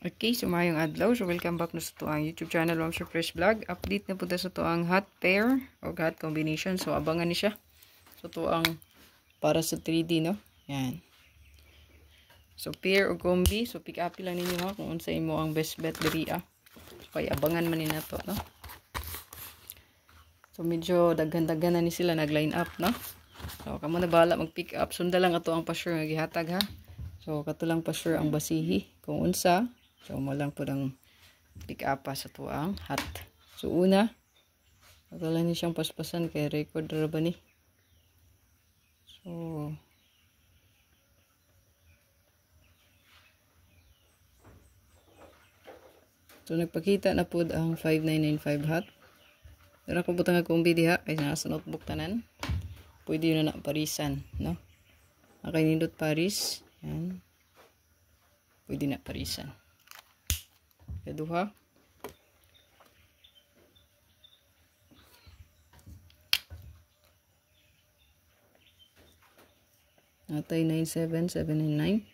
Okay, so mayong adlaw. So welcome back na sa to ang YouTube channel, Ma'am Sir Fresh Vlog. Update na po sa to ang hot pair o hot combination. So abangan ni siya. So to ang para sa 3D, no? Yan. So pair o combi. So pick up lang ninyo ha kung unsay mo ang best bet diri ah. So kay abangan man ni nato, no? So medyo daghan-daghan na ni sila nag-line up, no? So kamo na bahala mag-pick up. Sunda lang ato ang pa-sure nga gihatag ha. So kato lang pa-sure ang basihi kung unsa. So, mo lang po ng pick up sa tuang hot. So, una, wala ni siyang paspasan kay record ra ba ni. So, nagpakita na po ang 5995 hot. Dara ko butang nga kombi diha kay nasa notebook tanan. Pwede yun na parisan, no? Akay nindot paris. Yan. Pwede na parisan. Duha. Natay 97799.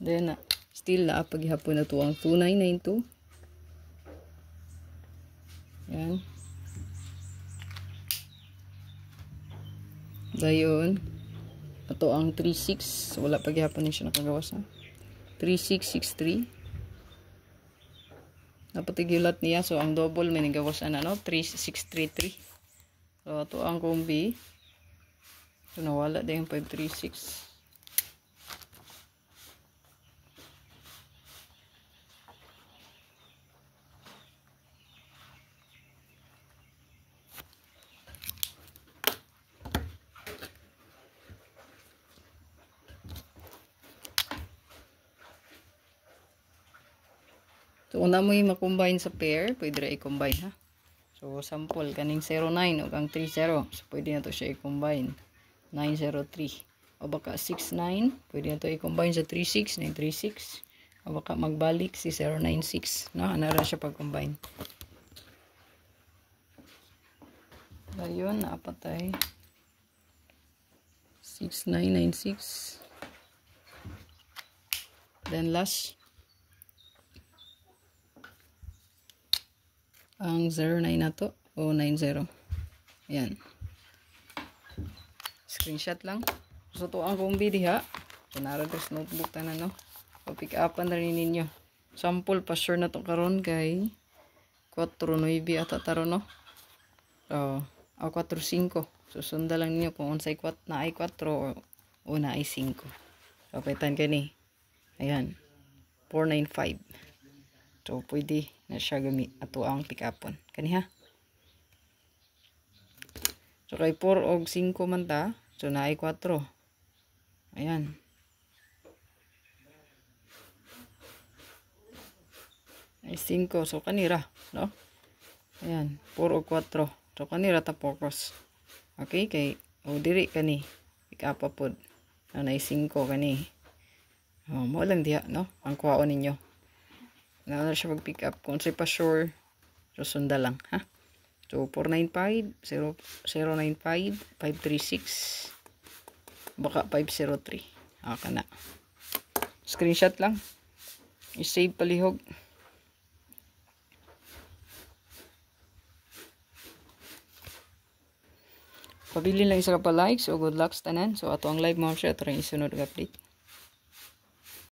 Then still na paghihapon na to ang 2992. Yan. Dayon ato ang 36. So, wala pa gihapon siya nakagawas na. 3663. Napatigyulat niya. So, ang double may nagawas na, no? 3633. So, ato ang kombi. So, nawala din yung 536. So, una mo yung makombine sa pair, pwede rin i-combine ha. So, sample, kaning 09 o kang 30. So, pwede na to siya i-combine. 903. O baka 69, pwede na to i-combine sa 36, 936. O baka magbalik si 096. No, anara siya pag-combine. Ayun, naapatay. 6996. Then last. Ang 09 na to o 90. Ayan. Screenshot lang. So to ang kombi diha. So naragas notebook ta na no. O pick upan na rin ninyo. Sample pa sure na to karon kay 49 ata taro no. So o 45. So sunda lang ninyo kung unsay na ay 4 o na ay 5. So paitan kani. Ayan. 495. So, pwede na siya gamit ato ang pick-upon. Kaniha. So, kay 4 og 5 man ta. So, na ay 4. Ayan. Ay 5. So, kanira. No? Ayan. 4 og 4. So, kanira ta focus. Okay? Kay, o diri kani. Pick-up po. Na ay 5 kani. O, mo lang diha, no? Ang kuhaon ninyo. Na siya mag-pick up. Kung sa'yo pa sure, so sunda lang, ha? So, 495, 095, 536, baka 503. Aka na. Screenshot lang. I-save palihog. Pabili lang isa ka pa likes o good luck tanan. So, ato ang live mo siya. Ito rin isunod update.